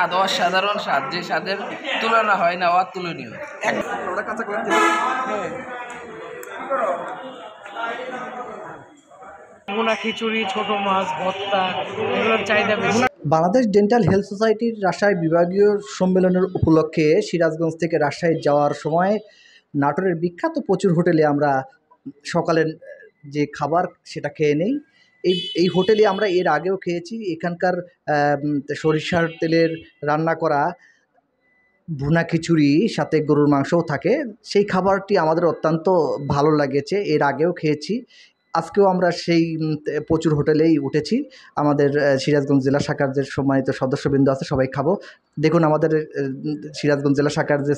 স্বাদ অসাধারণ স্বাদ, যে স্বাদের তুলনা হয় না, অতুলনীয়। ভুনা খিচুড়ি, ছোট মাছ, ভর্তা এগুলোর চাহিদা বেশি। বাংলাদেশ ডেন্টাল হেলথ সোসাইটির রাজশাহী বিভাগীয় সম্মেলনের উপলক্ষে সিরাজগঞ্জ থেকে রাজশাহী যাওয়ার সময় নাটোরের বিখ্যাত প্রচুর হোটেলে আমরা সকালের যে খাবার সেটা খেয়ে নেই। এই হোটেলে আমরা এর আগেও খেয়েছি। এখানকার সরিষার তেলের রান্না করা ভুনা খিচুড়ি সাথে গরুর মাংসও থাকে। সেই খাবারটি আমাদের অত্যন্ত ভালো লেগেছে, এর আগেও খেয়েছি। আজকেও আমরা সেই প্রচুর হোটেলেই উঠেছি। আমাদের সিরাজগঞ্জ জেলা শাখার যে সম্মানিত সদস্যবৃন্দ আছে সবাই খাবো। দেখুন আমাদের সিরাজগঞ্জ জেলা শাখার যে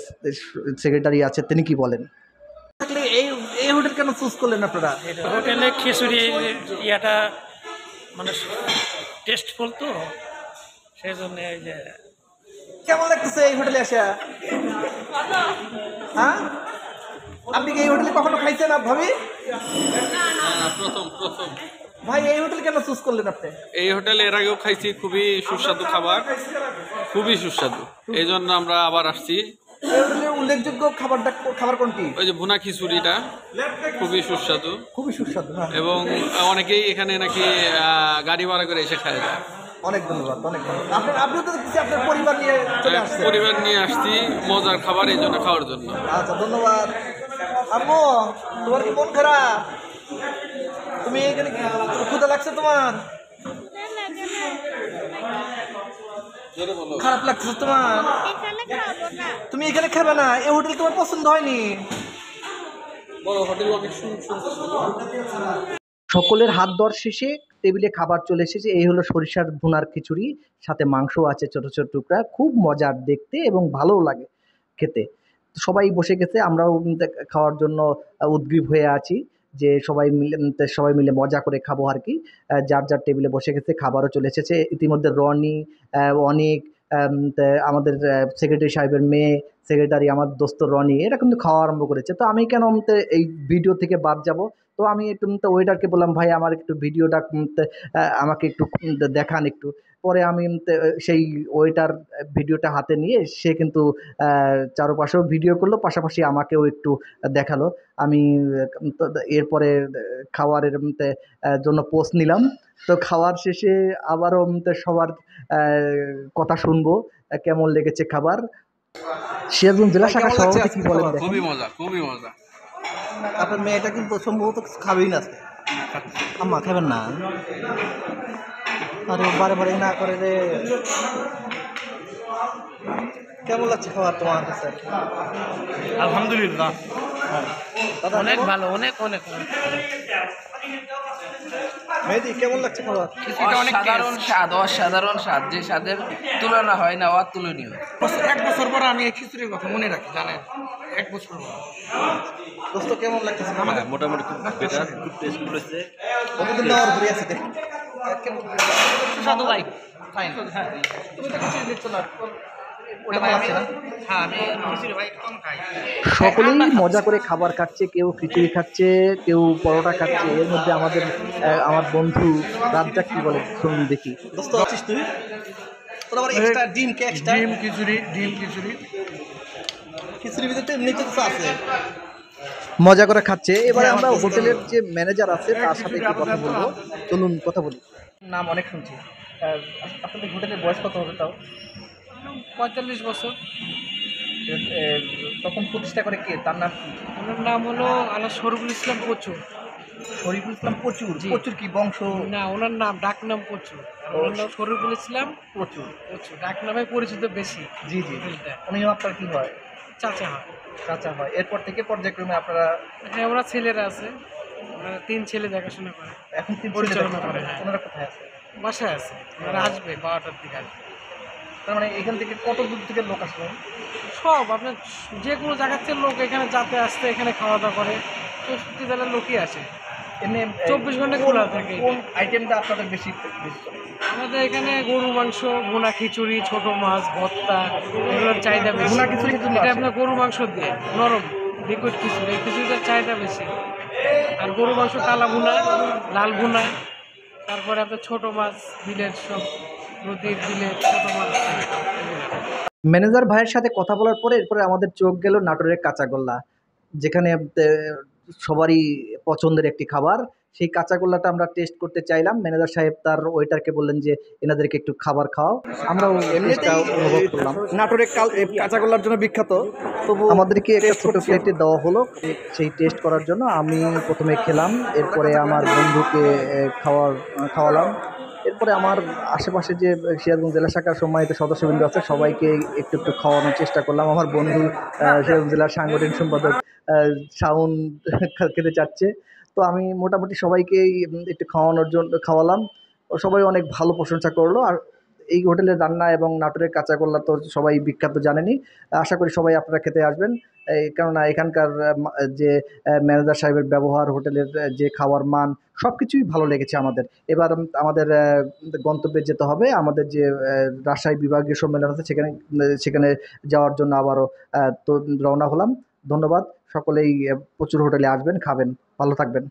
সেক্রেটারি আছে তিনি কি বলেন। এই হোটেল কেন চুজ করলেন আপনারা? হোটেলে খিচুড়ি ইয়াটা মানে টেস্টফুল তো, সেই জন্য এই যে। কেমন লাগতেছে এই হোটেলে আসা? হ্যাঁ, আপনি কি এই হোটেলে কখনো খাইছেন ভাবি? প্রথম ভাই, এই হোটেল কেন চুজ করলেন আপনি? এই হোটেলে এর আগেও খাইছি, খুবই সুস্বাদু খাবার, খুবই সুস্বাদু, এই জন্য আমরা আবার আসছি। এই হোটেলের উল্লেখযোগ্য খাবার কোনটি? ওই যে ভুনা খিচুড়িটা খুবই সুস্বাদু, খুবই সুস্বাদু। হ্যাঁ, এবং অনেকেই এখানে নাকি গাড়ি ভাড়া করে এসে খায় যায়। অনেক ধন্যবাদ, অনেক ধন্যবাদ। আপনিও তো দেখছি আপনার পরিবার নিয়ে চলে আসছেন। পরিবার নিয়ে আসছি মজার খাবার এই জন্য খাওয়ার জন্য। আচ্ছা, ধন্যবাদ। আম্মু, তোমার কি মন খারাপ? তুমি এখানে ক্ষুধা লাগছে তোমার? খারাপ লাগছে তোমার? তুমি এখানে খাবে না? এই হোটেল তোমার পছন্দ হয়নি? সকলের হাত ধর শেষে টেবিলে খাবার চলে এসেছে। এই হলো সরিষার ভুনার খিচুড়ি, সাথে মাংস আছে ছোট ছোট টুকরা, খুব মজার দেখতে এবং ভালোও লাগে খেতে। সবাই বসে গেছে, আমরাও খাওয়ার জন্য উদগ্রীব হয়ে আছি যে সবাই মিলে মজা করে খাবো আর কি। যার যার টেবিলে বসে গেছে, খাবারও চলে এসেছে ইতিমধ্যে। রনি, অনিক, আমাদের সেক্রেটারি সাহেবের মেয়ে, সেক্রেটারি আমার দোস্ত রনি, এরা কিন্তু খাওয়া আরম্ভ করেছে। তো আমি কেন এই ভিডিও থেকে বাদ যাব? তো আমি একটু ওয়েটারকে বললাম, ভাই আমার একটু ভিডিওটা আমাকে একটু দেখান একটু। পরে আমি সেই ওয়েটার ভিডিওটা হাতে নিয়ে সে কিন্তু চারপাশেও ভিডিও করলো, পাশাপাশি আমাকেও একটু দেখালো। আমি এরপরে খাবারের জন্য পোস্ট নিলাম। তো খাওয়ার শেষে আবারও সবার কথা শুনবো কেমন লেগেছে খাবার। সিরাজগঞ্জ জেলা শাখার সভাপতি কি বলেন? খুবই মজা, খুবই মজা। আপনার মেয়েটা কিন্তু সম্ভবত খাবেই না। আম্মা খাবেন না? আরে বারে বারে না করে রে। কেমন লাগছে খাবার তোমার কাছে? আলহামদুলিল্লাহ, অনেক ভালো, অনেক। মেহেদি, কেমন লাগছে খাবার? অসাধারণ স্বাদ, যে স্বাদের তুলনা হয় না, অতুলনীয়। 1 বছর পর আমি এই খিচুড়ির কথা মনে রাখি, জানেন? 1 বছর পর। দোস্ত, কেমন লাগতেছে? মোটামুটি খুব বেটার, খুব টেস্ট করেছে। কতদিন নেওয়ার ঘুরে আছে দেখ। সুস্বাদু ভাই, ফাইন। তুমি তো খিচুড়ি দিচ্ছ না, সকলেই মজা করে খাবার খাচ্ছে, কেউ খিচুড়ি খাচ্ছে, কেউ পরোটা খাচ্ছে। এর মধ্যে আমার বন্ধু রাজ্জাক কি বলে শুনুন দেখি। দোস্ত আছিস তুই? তোর আবার এক্সট্রা ডিম খিচুড়ি খিচুড়ির ভিতরে এমনি কিছু আছে, মজা করে খাচ্ছে। এবারে আমরা হোটেলের যে ম্যানেজার আছে তার সাথে একটু কথা বলবো। চলুন কথা বলি। নাম অনেক শুনছি। আপনাদের হোটেলের বয়স কত হবে তাও? 45 বছর। তখন প্রতিষ্ঠা করে কে? তার নাম কি? ওনার নাম হলো আলা শরীফুল ইসলাম প্রচুর। শরীফুল ইসলাম প্রচুর? প্রচুর কি বংশ? না, ওনার নাম ডাক নাম প্রচুর। ওনার নাম শরীফুল ইসলাম প্রচুর। ডাক নামে পরিচিত বেশি। জি। উনি আপনার কি হয়? চাচা হয়। এরপর থেকে পর্যায়ক্রমে আপনারা? হ্যাঁ, ওরা ছেলেরা আছে, 3 ছেলে দেখাশোনা করে, এখন 3 পরিচালনা করে। ওনারা কোথায় আছে? বাসায় আছে, ওরা আসবে 12টার দিকে আসবে। তার মানে এখান থেকে কত দূর থেকে লোক আসবেন? সব আপনার যে কোনো জায়গার থেকে লোক এখানে যাতে আসতে, এখানে খাওয়া দাওয়া করে 64 জেলার লোকই আসে। এমনি 24 ঘন্টা খোলা থাকে। কোন আইটেমটা আপনাদের বেশি? আমাদের এখানে গরু মাংস, ভুনা খিচুড়ি, ছোট মাছ, ভর্তা এগুলোর চাহিদা বেশি। ভুনা খিচুড়ি এটা আপনার গরু মাংস দিয়ে নরম লিকুইড খিচুড়ি, এই খিচুড়িটার চাহিদা বেশি। আর গরু মাংস কালা ভুনা, লাল ভুনা, তারপরে আপনার ছোট মাছ, বিলের সব প্রতি দিলে কত মানুষ খায়, এগুলো। ম্যানেজার ভাইয়ের সাথে কথা বলার পরে এরপরে আমাদের চোখ গেল নাটোরের কাঁচাগোল্লা, যেখানে সবারই পছন্দের একটি খাবার। সেই কাঁচাগোল্লাটা আমরা টেস্ট করতে চাইলাম। ম্যানেজার সাহেব তার ওয়েটারকে বললেন যে এনাদেরকে একটু খাবার খাওয়াও। আমরাও টেস্টটা অনুভব করলাম। নাটোরের কাঁচাগোল্লার জন্য বিখ্যাত, তবু আমাদেরকে একটা ছোট প্লেটে দেওয়া হলো সেই টেস্ট করার জন্য। আমি প্রথমে খেলাম, এরপরে আমার বন্ধুকে খাওয়ালাম। এরপরে আমার আশেপাশে যে সিরাজগঞ্জ জেলা শাখার সম্মানিত সদস্যবৃন্দ আছে সবাইকে একটু একটু খাওয়ানোর চেষ্টা করলাম। আমার বন্ধু সিরাজগঞ্জ জেলার সাংগঠনিক সম্পাদক শাওন খেতে চাচ্ছে, তো আমি মোটামুটি সবাইকেই একটু খাওয়ালাম। ও সবাই অনেক ভালো প্রশংসা করলো। আর এই হোটেলের রান্না এবং নাটোরের কাঁচাগোল্লা তো সবাই বিখ্যাত জানেনই। আশা করি সবাই আপনারা খেতে আসবেন। কেননা এখানকার যে ম্যানেজার সাহেবের ব্যবহার, হোটেলের যে খাওয়ার মান, সব কিছুই ভালো লেগেছে আমাদের। এবার আমাদের গন্তব্যে যেতে হবে। আমাদের যে রাজশাহী বিভাগীয় সম্মেলন আছে সেখানে যাওয়ার জন্য আবারও তো রওনা হলাম। ধন্যবাদ। সকলেই প্রচুর হোটেলে আসবেন, খাবেন। ভালো থাকবেন।